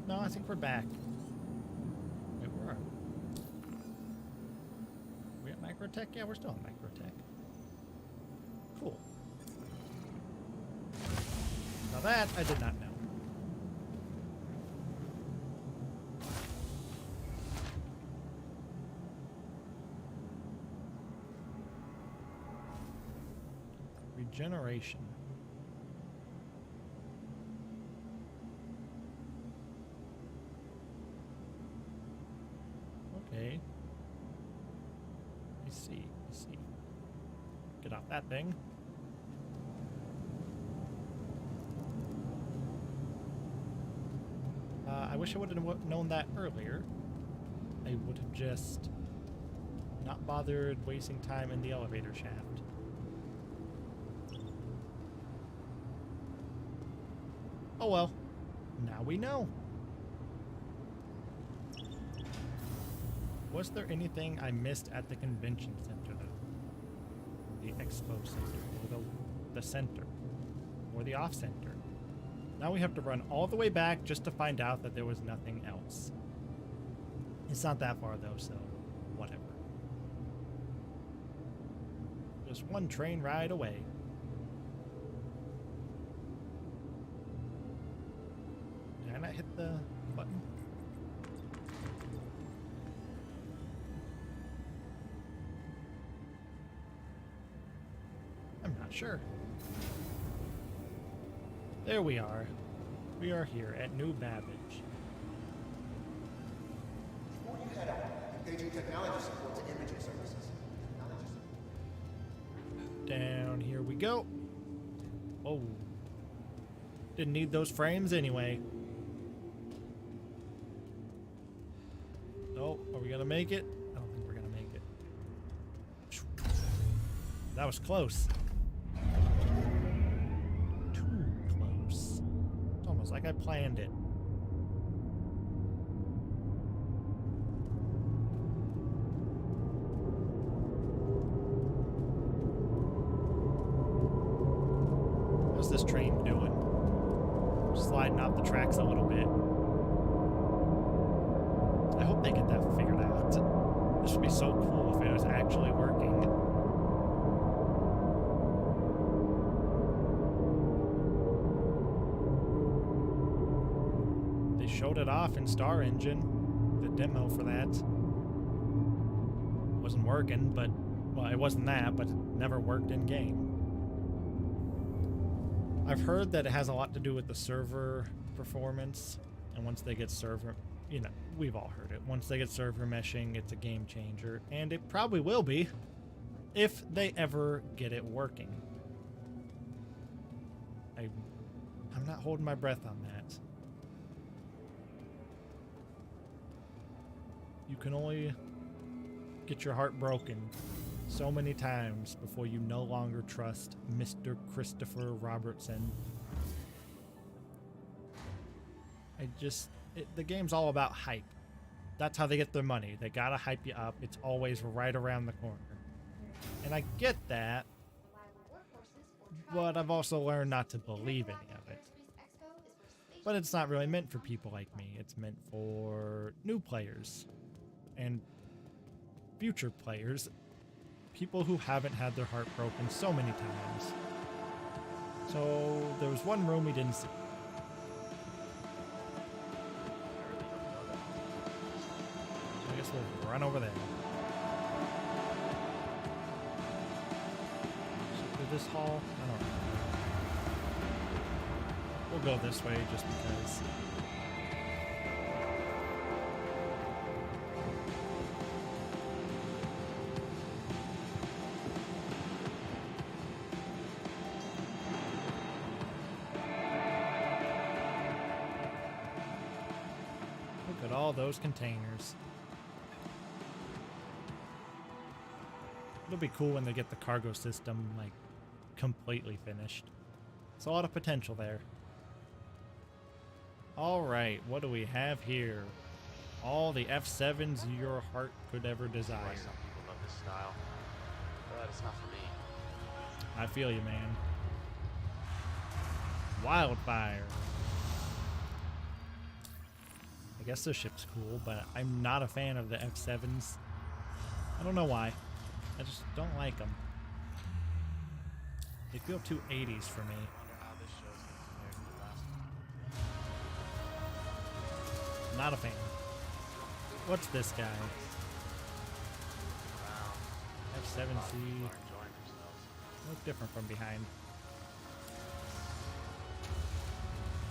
No, I think we're back. Wait, where are we? We at Microtech? Yeah, we're still at Microtech. Cool. Now that I did not know. Regeneration. Okay. I see. I see. Get off that thing. I wish I would have known that earlier. I would have just not bothered wasting time in the elevator shaft. Oh well. Now we know. Was there anything I missed at the convention center though? The expo center, or the center, or the off center? Now we have to run all the way back just to find out that there was nothing else. It's not that far though, so whatever. Just one train ride away. Did I not hit the button? I'm not sure. There we are. We are here at New Babbage. Before you head out, engaging technology support to imaging services. Down here we go. Oh. Didn't need those frames anyway. Oh, are we gonna make it? I don't think we're gonna make it. That was close. Too close. It's almost like I planned it. What's this train doing? Sliding off the tracks a little bit. I hope they get that figured out. This would be so cool if it was actually working. They showed it off in Star Engine. The demo for that wasn't working, but, well, it wasn't that, but it never worked in game. I've heard that it has a lot to do with the server performance, and once they get server, you know, we've all heard it. Once they get server meshing, it's a game changer, and it probably will be if they ever get it working. I'm not holding my breath on that. You can only get your heart broken so many times before you no longer trust Mr. Christopher Robertson. The game's all about hype. That's how they get their money. They gotta hype you up. It's always right around the corner. And I get that, but I've also learned not to believe any of it. But it's not really meant for people like me. It's meant for new players and future players. People who haven't had their heart broken so many times. So there was one room we didn't see. I guess we'll run over there. So through this hall? I don't know. We'll go this way just because. Look at all those containers. It'll be cool when they get the cargo system, like, completely finished. There's a lot of potential there. Alright, what do we have here? All the F7s your heart could ever desire. Why some people love this style, but it's not for me. I feel you, man. Wildfire. I guess this ship's cool, but I'm not a fan of the F7s. I don't know why. I just don't like them. They feel too 80s for me. I wonder how this show's gonna compare to the last one. Not a fan. What's this guy? Wow. F7C. People are enjoying themselves. Look different from behind.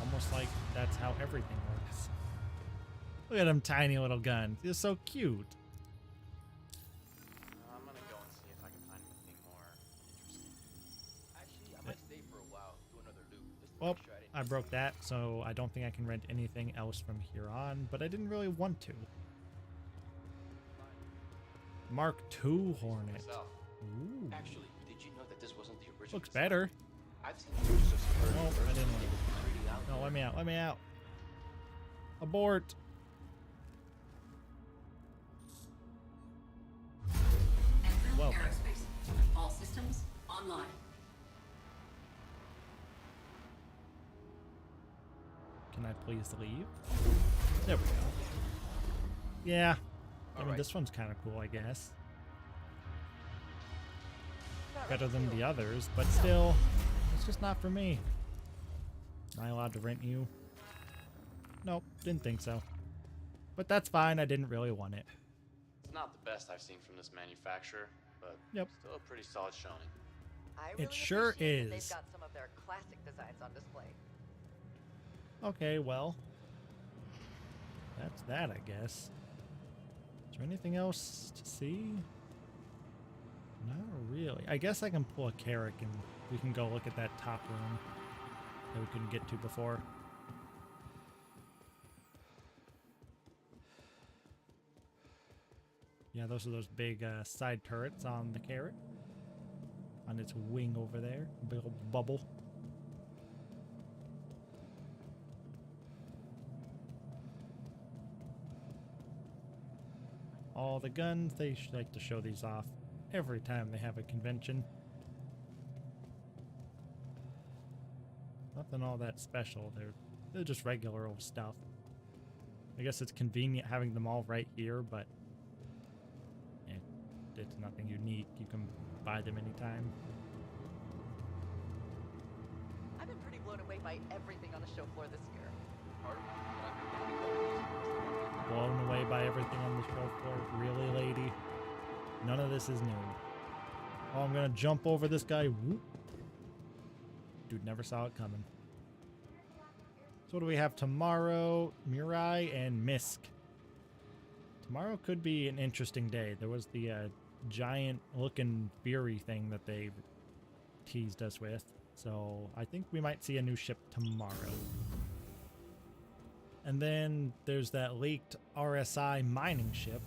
Almost like that's how everything works. Look at them tiny little guns. They're so cute. I'm gonna go and see if I can find anything more interesting. Actually, I might stay for a while, do another loop. Just to Well, make sure I didn't I miss broke anything. that, so I don't think I can rent anything else from here on, but I didn't really want to. Mark II Hornet. Myself. Ooh. Actually, did you know that this wasn't the original? Looks design? better. I've seen pictures of some early Nope, I versions didn't and they like look pretty out No, there. let me out. Let me out. Abort. Anvil Welcome. Aerospace. All systems online. Can I please leave? There we go. Yeah. I mean, Alright. this one's kind of cool, I guess. Not Better ready than to. the others, but still, it's just not for me. Am I allowed to rent you? Nope, didn't think so. But that's fine, I didn't really want it. It's not the best I've seen from this manufacturer, but Yep. still a pretty solid showing. I It really sure appreciate that is. They've got some of their classic designs on display. Okay, well. That's that, I guess. Is there anything else to see? Not really. I guess I can pull a Carrick and we can go look at that top room that we couldn't get to before. Yeah, those are those big side turrets on the Carrick. On its wing over there. Big old bubble. All the guns, they like to show these off every time they have a convention. Nothing all that special. They're just regular old stuff. I guess it's convenient having them all right here, but it's nothing unique. You can buy them anytime. I've been pretty blown away by everything on the show floor this year. Part of me that I've been getting to go to these was the one thing that Blown away by everything on the show floor. Really, lady? None of this is new. Oh, I'm gonna jump over this guy. Whoop. Dude never saw it coming. So what do we have tomorrow? Murai and Misk. Tomorrow could be an interesting day. There was the giant looking Fury thing that they teased us with. So I think we might see a new ship tomorrow. And then there's that leaked RSI mining ship.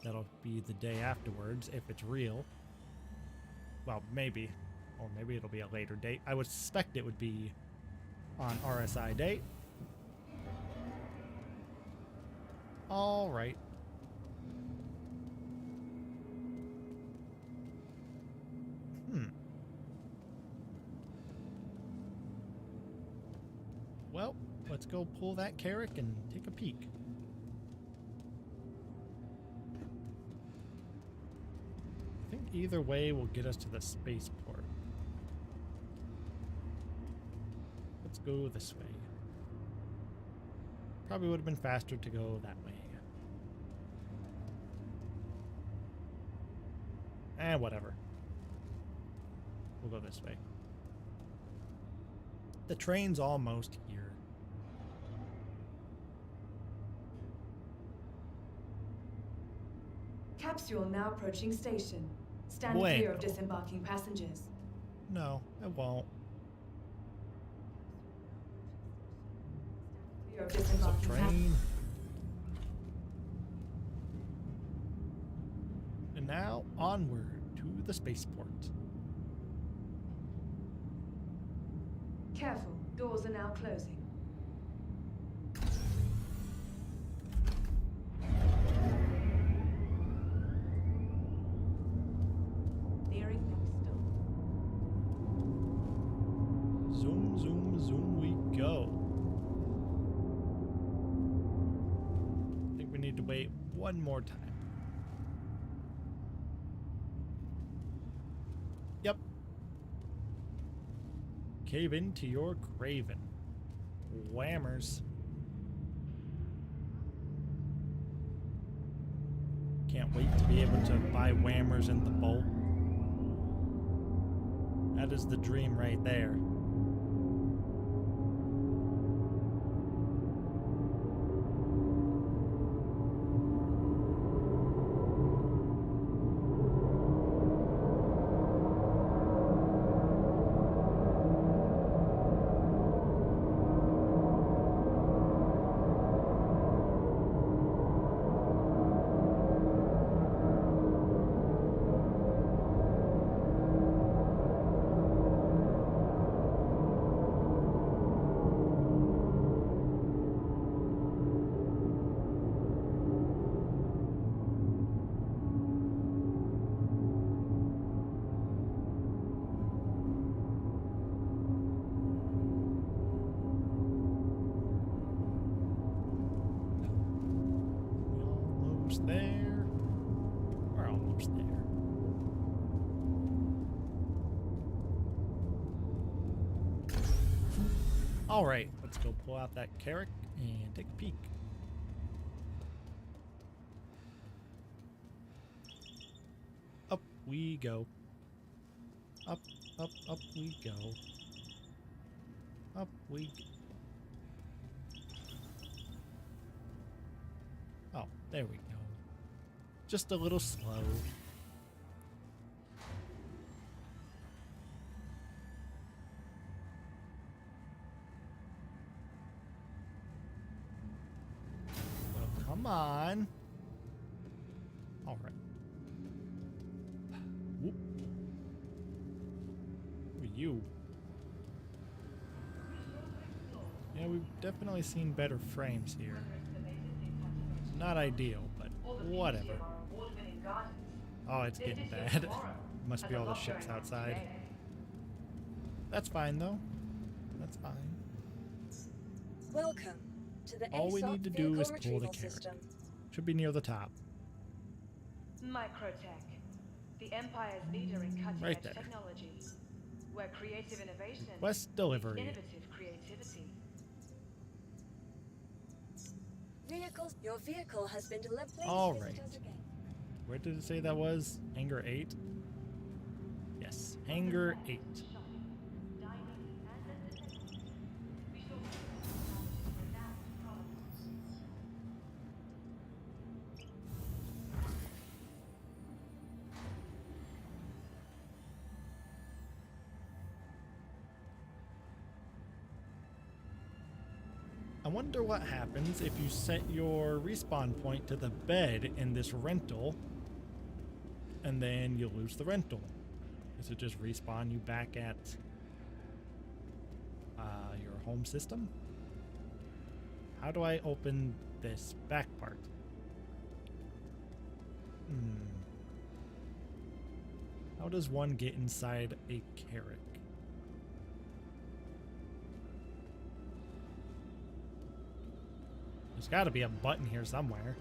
That'll be the day afterwards if it's real. Well, maybe. Or maybe it'll be a later date. I would suspect it would be on RSI date. All right. Well, let's go pull that Carrick and take a peek. I think either way will get us to the spaceport. Let's go this way. Probably would have been faster to go that way. Whatever. We'll go this way. The train's almost here. Capsule now approaching station. Stand Bueno. clear of disembarking passengers. No, I won't. Clear of It's a disembarking train. And now onward to the spaceport. Careful, doors are now closing. Nearing next stop. Zoom, zoom, zoom we go. I think we need to wait one more time. Yep. Cave into your craven. Whammers. Can't wait to be able to buy whammers in the bulk. That is the dream right there. Almost there. We're almost there. All right, let's go pull out that carrot and take a peek. Up we go. Up, up, up we go. Up we go. Oh, there we go. Just a little slow. Well, come on. All right. Whoop. Who are you? Yeah, we've definitely seen better frames here. Not ideal, but whatever. Oh, it's getting bad. Must be all the ships outside. That's fine, though. That's fine. Welcome to the All we ASOP need to do vehicle is pull the retrieval carrot. system. Should be near the top. Microtech, the Empire's leader in cutting-edge Right there. technology, where creative innovation Request meets delivery. innovative creativity. Your vehicle has been delivered. Please All visit right. us again. Where did it say that was? Hangar 8? Yes, Hangar 8. I wonder what happens if you set your respawn point to the bed in this rental and then you lose the rental. Does it just respawn you back at your home system? How do I open this back part? How does one get inside a carrot? There's got to be a button here somewhere.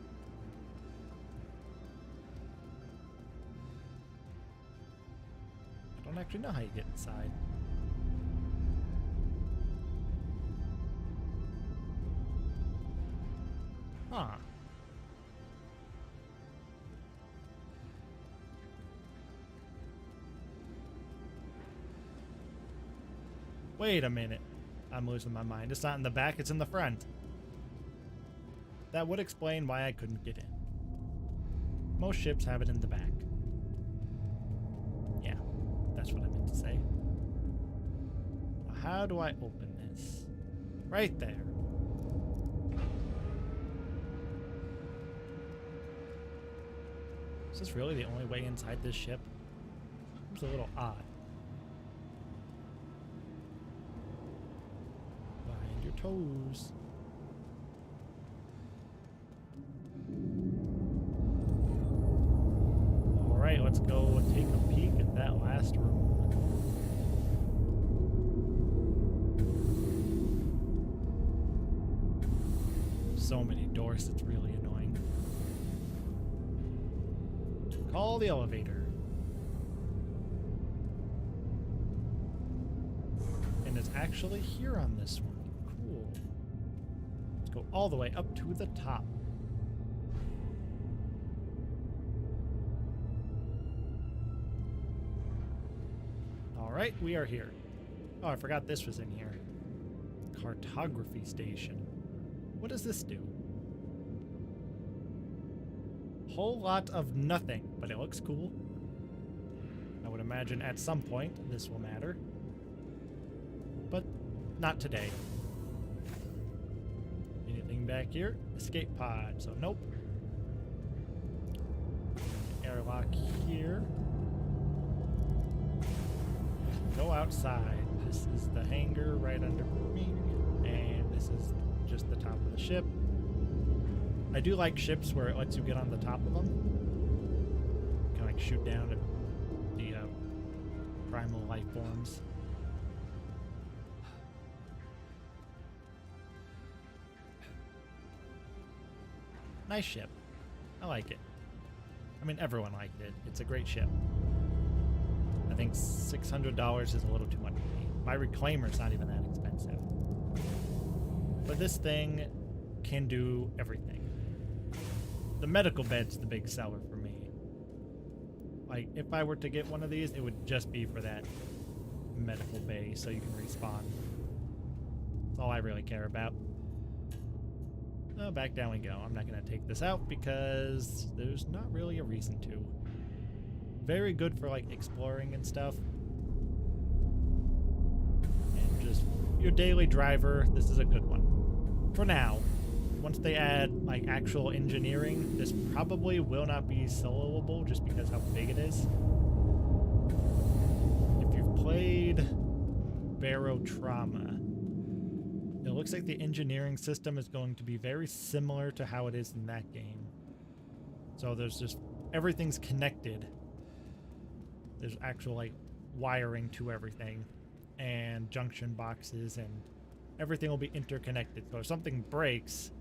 I don't actually know how you get inside. Huh. Wait a minute. I'm losing my mind. It's not in the back, it's in the front. That would explain why I couldn't get in. Most ships have it in the back. Yeah, that's what I meant to say. Now, how do I open this? Right there. Is this really the only way inside this ship? Seems a little odd. Mind your toes. Alright, let's go take a peek at that last room. So many doors, it's really annoying. Call the elevator. And it's actually here on this one. Cool. Let's go all the way up to the top. Alright, we are here. Oh, I forgot this was in here. Cartography station. What does this do? Whole lot of nothing, but it looks cool. I would imagine at some point this will matter. But not today. Anything back here? Escape pod, so nope. Airlock here. Go outside. This is the hangar right under me, and this is just the top of the ship. I do like ships where it lets you get on the top of them. You can like shoot down at the primal life forms. Nice ship. I like it. I mean, everyone liked it. It's a great ship. I think $600 is a little too much for me. My reclaimer's not even that expensive. But this thing can do everything. The medical bed's the big seller for me. Like, if I were to get one of these, it would just be for that medical bay so you can respawn. That's all I really care about. Oh, back down we go. I'm not going to take this out because there's not really a reason to. Very good for, like, exploring and stuff. And just your daily driver, this is a good one. For now. Once they add, like, actual engineering, this probably will not be soloable just because how big it is. If you've played Barotrauma, it looks like the engineering system is going to be very similar to how it is in that game. So there's just, everything's connected. There's actual, like, wiring to everything, and junction boxes, and everything will be interconnected. So if something breaks,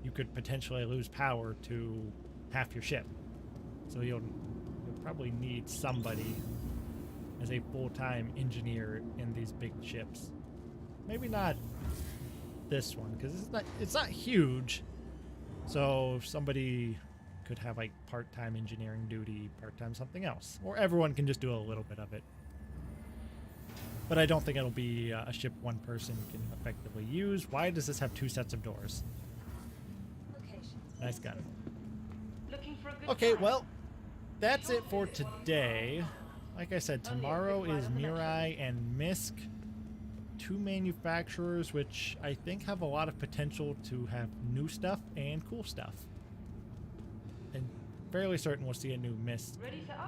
you could potentially lose power to half your ship. So you'll probably need somebody as a full-time engineer in these big ships. Maybe not this one, because it's not huge. So somebody could have, like, part-time engineering duty, part-time something else, or everyone can just do a little bit of it. But I don't think it'll be a ship one person can effectively use. Why does this have two sets of doors? Nice gun. Okay, well, that's it for today. Like I said, tomorrow is Mirai and Misk, two manufacturers which I think have a lot of potential to have new stuff and cool stuff. And fairly certain we'll see a new Misk.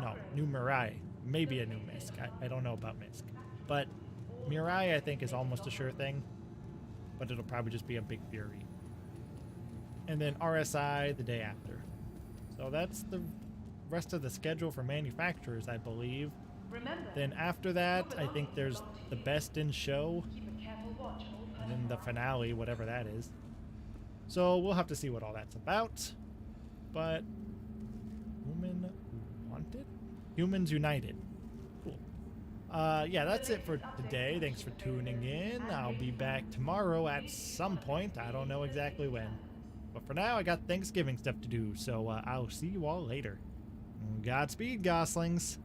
No, new Mirai. Maybe a new Misk. I don't know about Misk. But Mirai, I think, is almost a sure thing. But it'll probably just be a big Fury. And then RSI the day after. So that's the rest of the schedule for manufacturers, I believe. Then after that, I think there's the best in show. And then the finale, whatever that is. So we'll have to see what all that's about. But Human Wanted? Humans United. Cool. Yeah, that's it for today. Thanks for tuning in. I'll be back tomorrow at some point. I don't know exactly when. But for now, I got Thanksgiving stuff to do, so I'll see you all later. Godspeed, goslings.